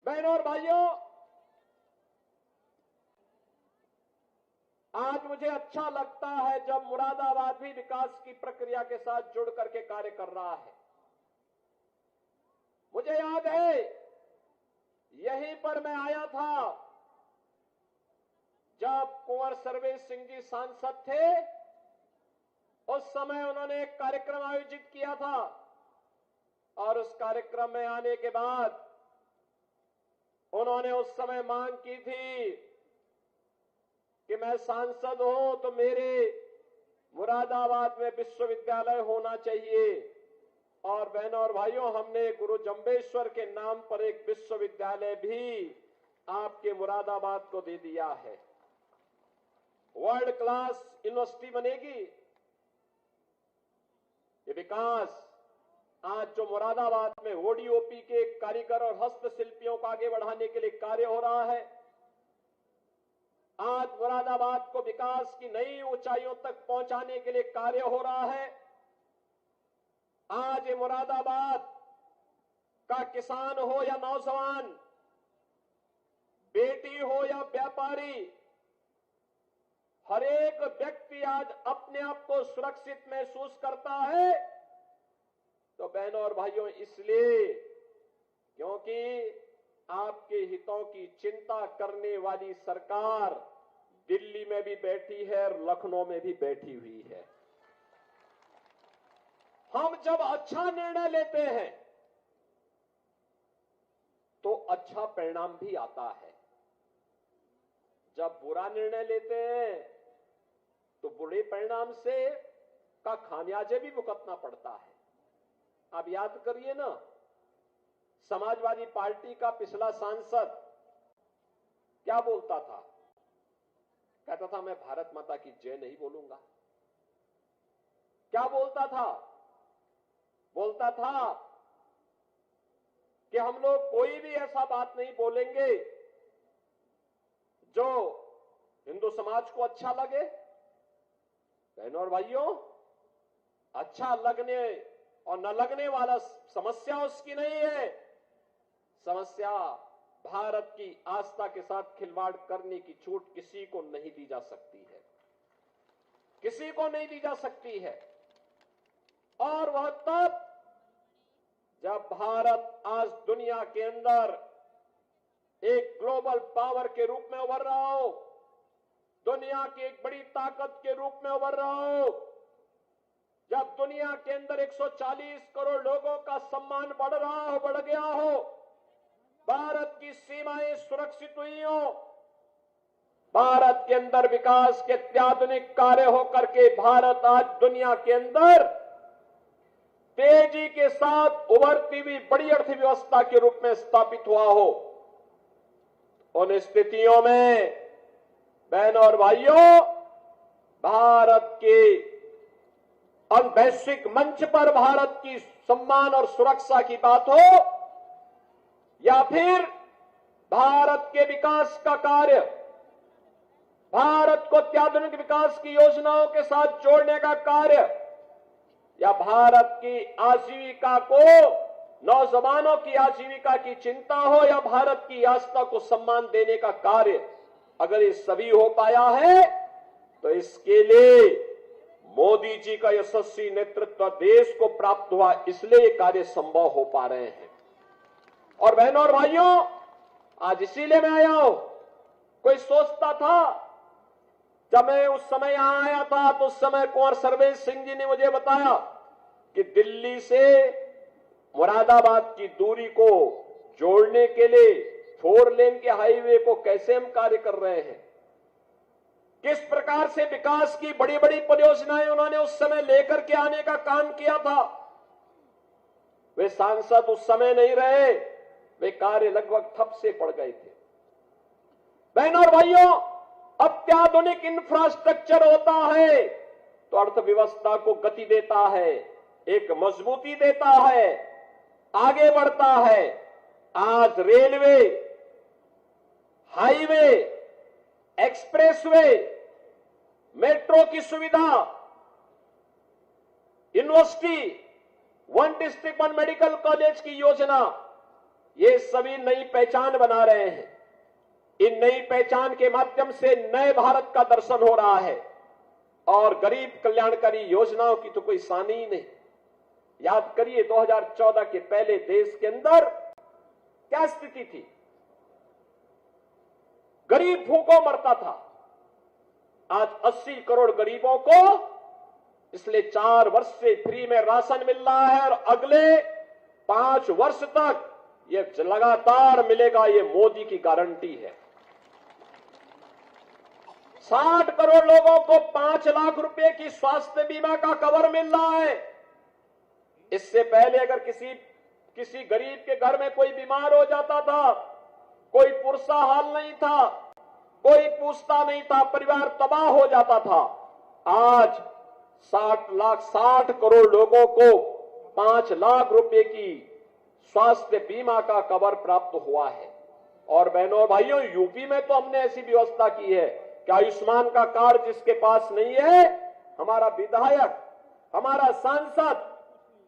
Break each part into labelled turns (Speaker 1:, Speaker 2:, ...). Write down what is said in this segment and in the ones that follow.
Speaker 1: बहनों और भाइयों, आज मुझे अच्छा लगता है जब मुरादाबाद भी विकास की प्रक्रिया के साथ जुड़ करके कार्य कर रहा है। मुझे याद है यहीं पर मैं आया था जब कुंवर सर्वेश सिंह जी सांसद थे। उस समय उन्होंने एक कार्यक्रम आयोजित किया था और उस कार्यक्रम में आने के बाद उन्होंने उस समय मांग की थी कि मैं सांसद हूं तो मेरे मुरादाबाद में विश्वविद्यालय होना चाहिए। और बहनों और भाइयों, हमने गुरु जंबेश्वर के नाम पर एक विश्वविद्यालय भी आपके मुरादाबाद को दे दिया है। वर्ल्ड क्लास यूनिवर्सिटी बनेगी। ये विकास आज जो मुरादाबाद में ओडीओपी के कारीगर और हस्तशिल्पियों को आगे बढ़ाने के लिए कार्य हो रहा है, आज मुरादाबाद को विकास की नई ऊंचाइयों तक पहुंचाने के लिए कार्य हो रहा है। आज ये मुरादाबाद का किसान हो या नौजवान, बेटी हो या व्यापारी, हर एक व्यक्ति आज अपने आप को सुरक्षित महसूस करता है। तो बहनों और भाइयों, इसलिए क्योंकि आपके हितों की चिंता करने वाली सरकार दिल्ली में भी बैठी है और लखनऊ में भी बैठी हुई है। हम जब अच्छा निर्णय लेते हैं तो अच्छा परिणाम भी आता है। जब बुरा निर्णय लेते हैं तो बुरे परिणाम से का खामियाजे भी भुगतना पड़ता है। आप याद करिए ना, समाजवादी पार्टी का पिछला सांसद क्या बोलता था? कहता था मैं भारत माता की जय नहीं बोलूंगा। क्या बोलता था? बोलता था कि हम लोग कोई भी ऐसा बात नहीं बोलेंगे जो हिंदू समाज को अच्छा लगे। बहनों और भाइयों, अच्छा लगने और न लगने वाला समस्या उसकी नहीं है। समस्या भारत की आस्था के साथ खिलवाड़ करने की छूट किसी को नहीं दी जा सकती है, किसी को नहीं दी जा सकती है। और वह तब जब भारत आज दुनिया के अंदर एक ग्लोबल पावर के रूप में उभर रहा हो, दुनिया की एक बड़ी ताकत के रूप में उभर रहा हो, जब दुनिया के अंदर 140 करोड़ लोगों का सम्मान बढ़ रहा हो, बढ़ गया हो, भारत की सीमाएं सुरक्षित हुई हो, भारत के अंदर विकास के अत्याधुनिक कार्य होकर के भारत आज दुनिया के अंदर तेजी के साथ उभरती हुई बड़ी अर्थव्यवस्था के रूप में स्थापित हुआ हो, उन स्थितियों में बहनों और भाइयों, भारत के वैश्विक मंच पर भारत की सम्मान और सुरक्षा की बात हो या फिर भारत के विकास का कार्य, भारत को अत्याधुनिक विकास की योजनाओं के साथ जोड़ने का कार्य, या भारत की आजीविका को, नौजवानों की आजीविका की चिंता हो, या भारत की आस्था को सम्मान देने का कार्य, अगर ये सभी हो पाया है तो इसके लिए मोदी जी का यशस्वी नेतृत्व देश को प्राप्त हुआ, इसलिए ये कार्य संभव हो पा रहे हैं। और बहनों और भाइयों, आज इसीलिए मैं आया हूं। कोई सोचता था, जब मैं उस समय यहां आया था तो उस समय कुंवर सर्वेश सिंह जी ने मुझे बताया कि दिल्ली से मुरादाबाद की दूरी को जोड़ने के लिए 4 लेन के हाईवे को कैसे हम कार्य कर रहे हैं, किस प्रकार से विकास की बड़ी बड़ी परियोजनाएं उन्होंने उस समय लेकर के आने का काम किया था। वे सांसद उस समय नहीं रहे, वे कार्य लगभग ठप से पड़ गए थे। बहनों और भाइयों, अत्याधुनिक इंफ्रास्ट्रक्चर होता है तो अर्थव्यवस्था को गति देता है, एक मजबूती देता है, आगे बढ़ता है। आज रेलवे, हाईवे, एक्सप्रेसवे, मेट्रो की सुविधा, यूनिवर्सिटी, 1 डिस्ट्रिक्ट 1 मेडिकल कॉलेज की योजना, ये सभी नई पहचान बना रहे हैं। इन नई पहचान के माध्यम से नए भारत का दर्शन हो रहा है और गरीब कल्याणकारी योजनाओं की तो कोई सानी ही नहीं। याद करिए 2014 के पहले देश के अंदर क्या स्थिति थी। गरीब भूखों मरता था। आज 80 करोड़ गरीबों को पिछले 4 वर्ष से फ्री में राशन मिल रहा है और अगले 5 वर्ष तक ये लगातार मिलेगा। ये मोदी की गारंटी है। 60 करोड़ लोगों को 5 लाख रुपए की स्वास्थ्य बीमा का कवर मिल रहा है। इससे पहले अगर किसी गरीब के घर में कोई बीमार हो जाता था, कोई पुरसा हाल नहीं था, कोई पूछता नहीं था, परिवार तबाह हो जाता था। आज 60 करोड़ लोगों को 5 लाख रुपए की स्वास्थ्य बीमा का कवर प्राप्त हुआ है। और बहनों और भाइयों, यूपी में तो हमने ऐसी व्यवस्था की है कि आयुष्मान का कार्ड जिसके पास नहीं है, हमारा विधायक, हमारा सांसद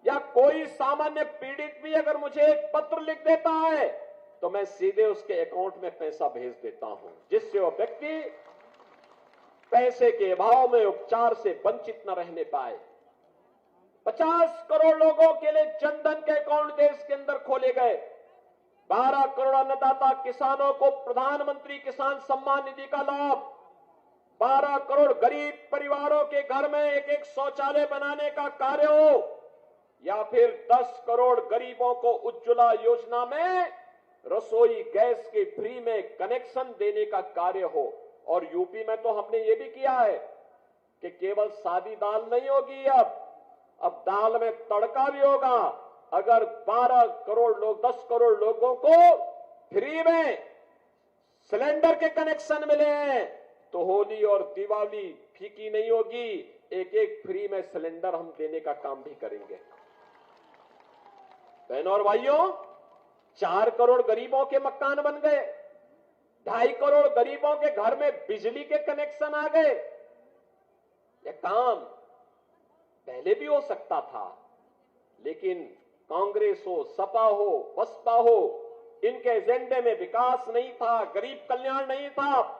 Speaker 1: या कोई सामान्य पीड़ित भी अगर मुझे एक पत्र लिख देता है तो मैं सीधे उसके अकाउंट में पैसा भेज देता हूं, जिससे वो व्यक्ति पैसे के अभाव में उपचार से वंचित न रहने पाए। 50 करोड़ लोगों के लिए जनधन के अकाउंट देश के अंदर खोले गए। 12 करोड़ अन्नदाता किसानों को प्रधानमंत्री किसान सम्मान निधि का लाभ। 12 करोड़ गरीब परिवारों के घर में एक शौचालय बनाने का कार्य हो, या फिर 10 करोड़ गरीबों को उज्ज्वला योजना में रसोई गैस के फ्री में कनेक्शन देने का कार्य हो। और यूपी में तो हमने ये भी किया है कि केवल सादी दाल नहीं होगी, अब दाल में तड़का भी होगा। अगर 12 करोड़ लोग 10 करोड़ लोगों को फ्री में सिलेंडर के कनेक्शन मिले हैं तो होली और दिवाली फीकी नहीं होगी। एक फ्री में सिलेंडर हम देने का काम भी करेंगे। बहनों और भाइयों, 4 करोड़ गरीबों के मकान बन गए। 2.5 करोड़ गरीबों के घर में बिजली के कनेक्शन आ गए। यह काम पहले भी हो सकता था, लेकिन कांग्रेस हो, सपा हो, बसपा हो, इनके एजेंडे में विकास नहीं था, गरीब कल्याण नहीं था।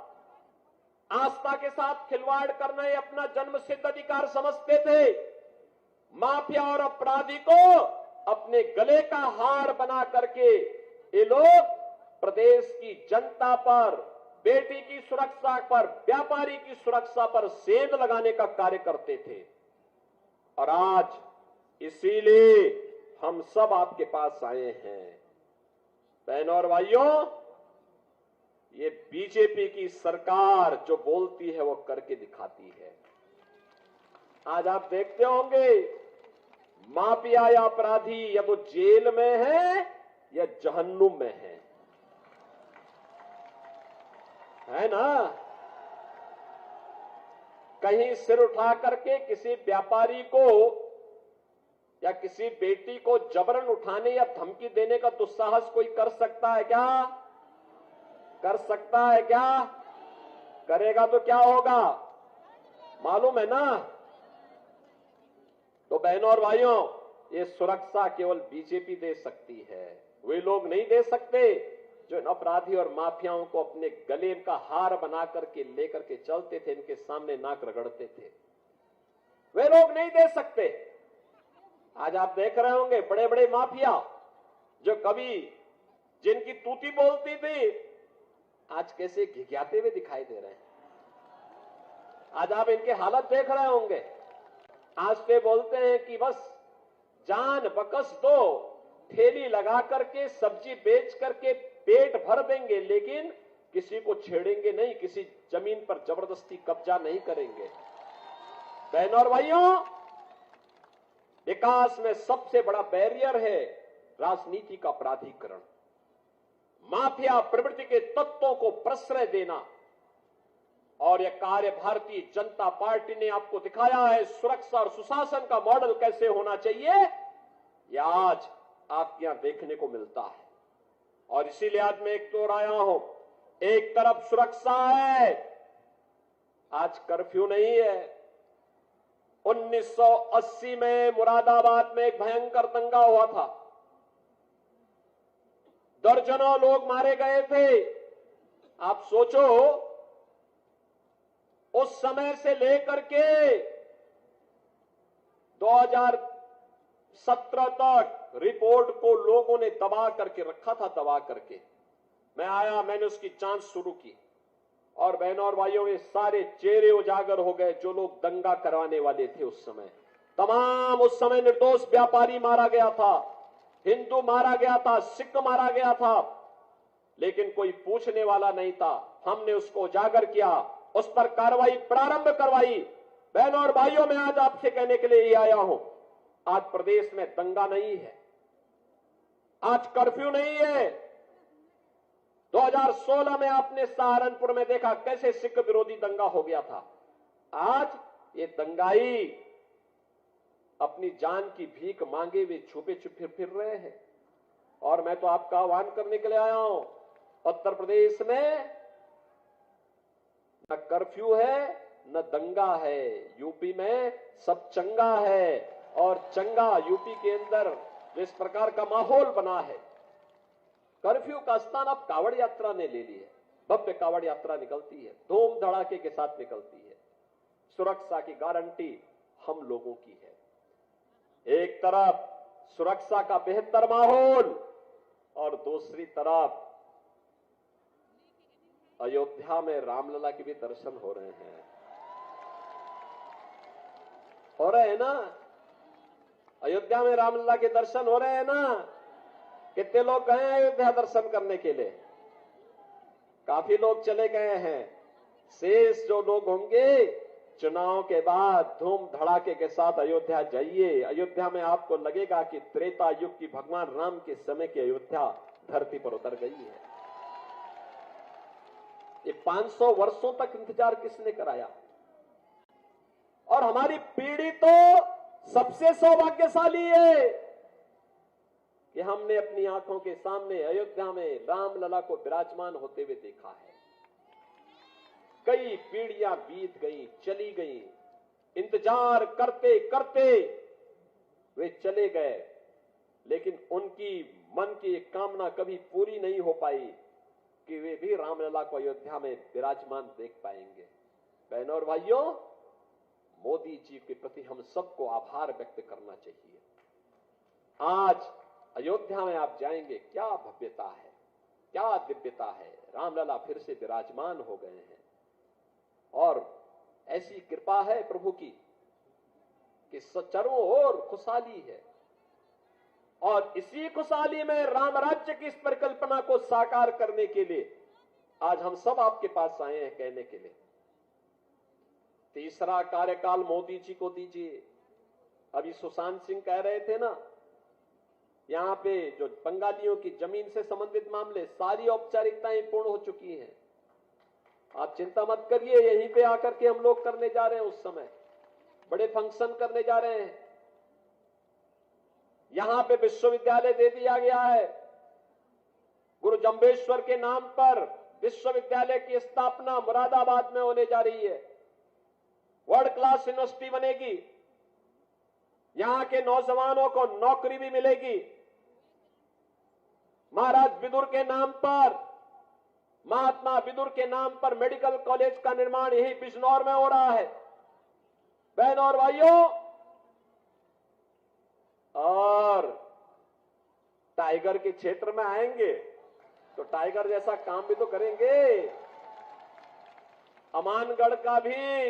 Speaker 1: आस्था के साथ खिलवाड़ करना ये अपना जन्मसिद्ध अधिकार समझते थे। माफिया और अपराधी को अपने गले का हार बना करके ये लोग प्रदेश की जनता पर, बेटी की सुरक्षा पर, व्यापारी की सुरक्षा पर सेंध लगाने का कार्य करते थे। और आज इसीलिए हम सब आपके पास आए हैं। बहनों और भाइयों, ये बीजेपी की सरकार जो बोलती है वो करके दिखाती है। आज आप देखते होंगे माफिया या अपराधी या वो जेल में है या जहन्नुम में है ना। कहीं सिर उठा करके किसी व्यापारी को या किसी बेटी को जबरन उठाने या धमकी देने का दुस्साहस कोई कर सकता है क्या? कर सकता है क्या? करेगा तो क्या होगा मालूम है ना। तो बहनों और भाइयों, ये सुरक्षा केवल बीजेपी दे सकती है। वे लोग नहीं दे सकते जो इन अपराधी और माफियाओं को अपने गले का हार बना करके लेकर के चलते थे, इनके सामने नाक रगड़ते थे। वे लोग नहीं दे सकते। आज आप देख रहे होंगे बड़े बड़े माफिया जो कभी जिनकी तूती बोलती थी, आज कैसे घिघियाते हुए दिखाई दे रहे हैं। आज आप इनके हालत देख रहे होंगे। आज पे बोलते हैं कि बस जान बकस दो, ठेली लगा करके सब्जी बेच करके पेट भर देंगे, लेकिन किसी को छेड़ेंगे नहीं, किसी जमीन पर जबरदस्ती कब्जा नहीं करेंगे। बहनों और भाइयों, विकास में सबसे बड़ा बैरियर है राजनीति का अपराधीकरण, माफिया प्रवृत्ति के तत्वों को प्रश्रय देना। और यह कार्य भारतीय जनता पार्टी ने आपको दिखाया है। सुरक्षा और सुशासन का मॉडल कैसे होना चाहिए, यह आज आपके यहां देखने को मिलता है। और इसीलिए आज मैं एक तोड़ आया हूं। एक तरफ सुरक्षा है, आज कर्फ्यू नहीं है। 1980 में मुरादाबाद में एक भयंकर दंगा हुआ था। दर्जनों लोग मारे गए थे। आप सोचो, उस समय से लेकर के 2017 तक रिपोर्ट को लोगों ने दबा करके रखा था, दबा करके। मैं आया, मैंने उसकी जांच शुरू की, और बहनों और भाइयों, ये सारे चेहरे उजागर हो गए जो लोग दंगा करवाने वाले थे उस समय। तमाम उस समय निर्दोष व्यापारी मारा गया था, हिंदू मारा गया था, सिख मारा गया था, लेकिन कोई पूछने वाला नहीं था। हमने उसको उजागर किया, उस पर कार्रवाई प्रारंभ करवाई। बहनों और भाइयों, मैं आज आपसे कहने के लिए ही आया हूं, आज प्रदेश में दंगा नहीं है, आज कर्फ्यू नहीं है। 2016 में आपने सहारनपुर में देखा कैसे सिख विरोधी दंगा हो गया था। आज ये दंगाई अपनी जान की भीख मांगे हुए छुपे छुपे फिर रहे हैं। और मैं तो आपका आह्वान करने के लिए आया हूं, उत्तर प्रदेश में न कर्फ्यू है न दंगा है, यूपी में सब चंगा है। और चंगा यूपी के अंदर जिस प्रकार का माहौल बना है, कर्फ्यू का स्थान अब कावड़ यात्रा ने ले ली है। भव्य कावड़ यात्रा निकलती है, धूम धड़ाके के साथ निकलती है। सुरक्षा की गारंटी हम लोगों की है। एक तरफ सुरक्षा का बेहतर माहौल और दूसरी तरफ अयोध्या में रामलला के भी दर्शन हो रहे हैं। हो रहे हैं ना? अयोध्या में रामलला के दर्शन हो रहे हैं ना? कितने लोग गए हैं अयोध्या दर्शन करने के लिए? काफी लोग चले गए हैं। शेष जो लोग होंगे, चुनाव के बाद धूम धड़ाके के साथ अयोध्या जाइए। अयोध्या में आपको लगेगा कि त्रेता युग की भगवान राम के समय की अयोध्या धरती पर उतर गई है। ये 500 वर्षों तक इंतजार किसने कराया? और हमारी पीढ़ी तो सबसे सौभाग्यशाली है कि हमने अपनी आंखों के सामने अयोध्या में रामलला को विराजमान होते हुए देखा है। कई पीढ़ियां बीत गई, चली गई, इंतजार करते करते वे चले गए, लेकिन उनकी मन की एक कामना कभी पूरी नहीं हो पाई कि वे भी रामलला को अयोध्या में विराजमान देख पाएंगे। बहनों और भाइयों, मोदी जी के प्रति हम सबको आभार व्यक्त करना चाहिए। आज अयोध्या में आप जाएंगे, क्या भव्यता है, क्या दिव्यता है। रामलला फिर से विराजमान हो गए हैं और ऐसी कृपा है प्रभु की कि चारों ओर खुशहाली है। और इसी खुशहाली में राम राज्य की इस परिकल्पना को साकार करने के लिए आज हम सब आपके पास आए हैं कहने के लिए, तीसरा कार्यकाल मोदी जी को दीजिए। अभी सुशांत सिंह कह रहे थे ना, यहां पे जो बंगालियों की जमीन से संबंधित मामले, सारी औपचारिकताएं पूर्ण हो चुकी हैं। आप चिंता मत करिए, यहीं पे आकर के हम लोग करने जा रहे हैं। उस समय बड़े फंक्शन करने जा रहे हैं। यहां पे विश्वविद्यालय दे दिया गया है। गुरु जंबेश्वर के नाम पर विश्वविद्यालय की स्थापना मुरादाबाद में होने जा रही है। वर्ल्ड क्लास यूनिवर्सिटी बनेगी। यहां के नौजवानों को नौकरी भी मिलेगी। महाराज विदुर के नाम पर, महात्मा विदुर के नाम पर मेडिकल कॉलेज का निर्माण यही बिजनौर में हो रहा है। बहनों और भाइयों, और टाइगर के क्षेत्र में आएंगे तो टाइगर जैसा काम भी तो करेंगे। अमानगढ़ का भी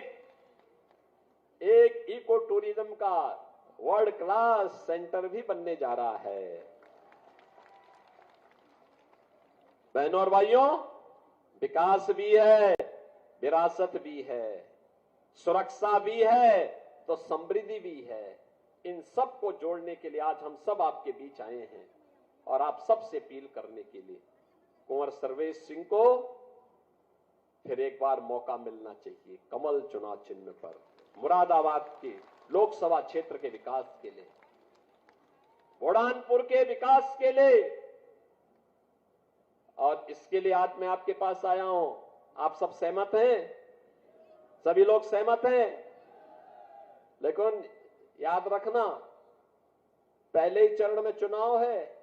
Speaker 1: एक इको टूरिज्म का वर्ल्ड क्लास सेंटर भी बनने जा रहा है। बहनों और भाइयों, विकास भी है, विरासत भी है, सुरक्षा भी है तो समृद्धि भी है। इन सब को जोड़ने के लिए आज हम सब आपके बीच आए हैं और आप सबसे अपील करने के लिए कुंवर सर्वेश सिंह को फिर एक बार मौका मिलना चाहिए कमल चुनाव चिन्ह पर, मुरादाबाद के लोकसभा क्षेत्र के विकास के लिए, बुरहानपुर के विकास के लिए। और इसके लिए आज मैं आपके पास आया हूं। आप सब सहमत हैं? सभी लोग सहमत हैं? लेकिन याद रखना, पहले ही चरण में चुनाव है।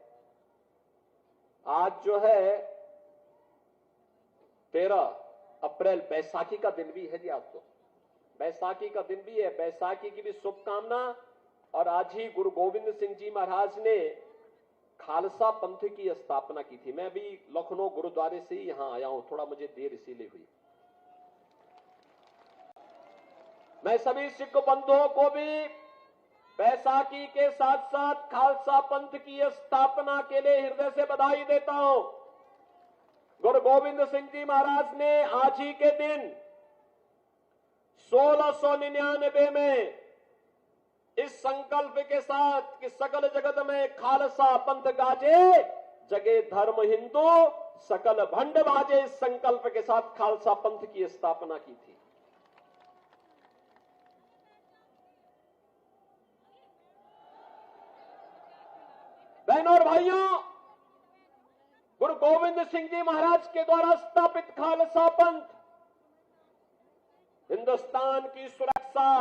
Speaker 1: आज जो है 13 अप्रैल बैसाखी का दिन भी है जी। आज तो बैसाखी का दिन भी है, बैसाखी की भी शुभकामना। और आज ही गुरु गोविंद सिंह जी महाराज ने खालसा पंथ की स्थापना की थी। मैं भी लखनऊ गुरुद्वारे से ही यहां आया हूं, थोड़ा मुझे देर इसीलिए हुई। मैं सभी सिख बंधुओं को भी बैसाखी के साथ साथ खालसा पंथ की स्थापना के लिए हृदय से बधाई देता हूं। गुरु गोविंद सिंह जी महाराज ने आज ही के दिन 1699 में इस संकल्प के साथ कि सकल जगत में खालसा पंथ गाजे, जगे धर्म हिंदू, सकल भंड बाजे, इस संकल्प के साथ खालसा पंथ की स्थापना की थी। बहनों और भाइयों, गुरु गोविंद सिंह जी महाराज के द्वारा स्थापित खालसा पंथ हिंदुस्तान की सुरक्षा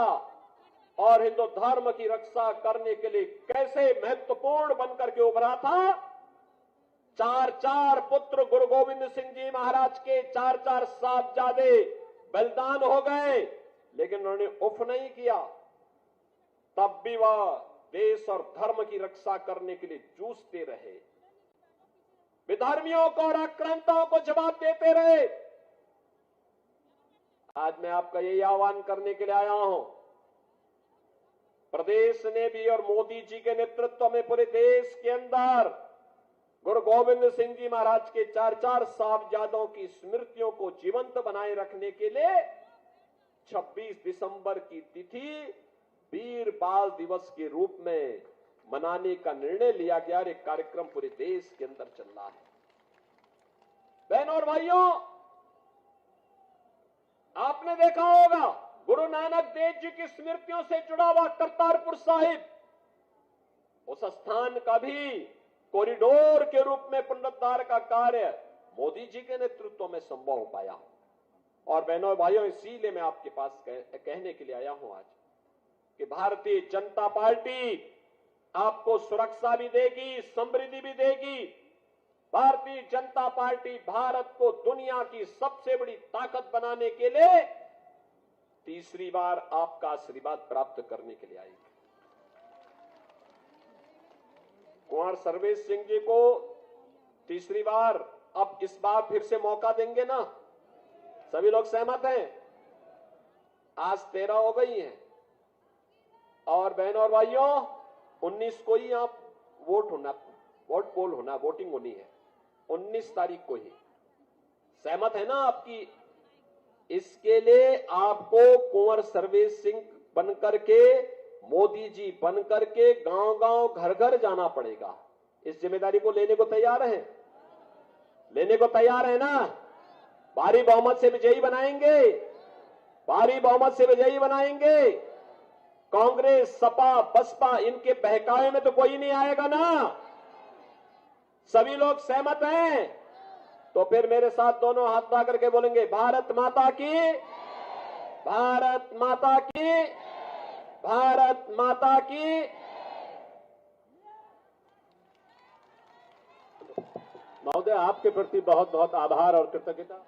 Speaker 1: और हिंदू धर्म की रक्षा करने के लिए कैसे महत्वपूर्ण बनकर के उभरा था। चार पुत्र गुरु गोविंद सिंह जी महाराज के, चार साहबजादे बलिदान हो गए, लेकिन उन्होंने उफ नहीं किया। तब भी वह देश और धर्म की रक्षा करने के लिए जूझते रहे, विधर्मियों को और आक्रांताओं को जवाब देते रहे। आज मैं आपका यही आह्वान करने के लिए आया हूं। प्रदेश ने भी और मोदी जी के नेतृत्व में पूरे देश के अंदर गुरु गोविंद सिंह जी महाराज के चार साहबजादों की स्मृतियों को जीवंत बनाए रखने के लिए 26 दिसंबर की तिथि वीर बाल दिवस के रूप में मनाने का निर्णय लिया गया। एक कार्यक्रम पूरे देश के अंदर चल रहा है। बहनों और भाइयों, आपने देखा होगा गुरु नानक देव जी की स्मृतियों से जुड़ा हुआ करतारपुर साहिब, उस स्थान का भी कॉरिडोर के रूप में पुनरुद्धार का कार्य मोदी जी के नेतृत्व में संभव हो पाया। और बहनों और भाइयों, इसीलिए मैं आपके पास कहने के लिए आया हूं आज कि भारतीय जनता पार्टी आपको सुरक्षा भी देगी, समृद्धि भी देगी। भारतीय जनता पार्टी भारत को दुनिया की सबसे बड़ी ताकत बनाने के लिए तीसरी बार आपका आशीर्वाद प्राप्त करने के लिए आएगी। कुंवर सर्वेश सिंह जी को तीसरी बार, अब इस बार फिर से मौका देंगे ना? सभी लोग सहमत हैं? आज 13 हो गई हैं और बहनों और भाइयों 19 को ही आप वोट पोल होना, वोटिंग होनी है 19 तारीख को ही। सहमत है ना आपकी? इसके लिए आपको कुंवर सर्वेश सिंह बनकर के, मोदी जी बनकर के गांव-गांव घर-घर जाना पड़ेगा। इस जिम्मेदारी को लेने को तैयार हैं? लेने को तैयार है ना? भारी बहुमत से विजयी बनाएंगे, भारी बहुमत से विजयी बनाएंगे। कांग्रेस, सपा, बसपा, इनके बहकावे में तो कोई नहीं आएगा ना? सभी लोग सहमत हैं? तो फिर मेरे साथ दोनों हाथ उठा करके बोलेंगे, भारत माता की, भारत माता की, भारत माता की। महोदय, आपके प्रति बहुत बहुत आभार और कृतज्ञता।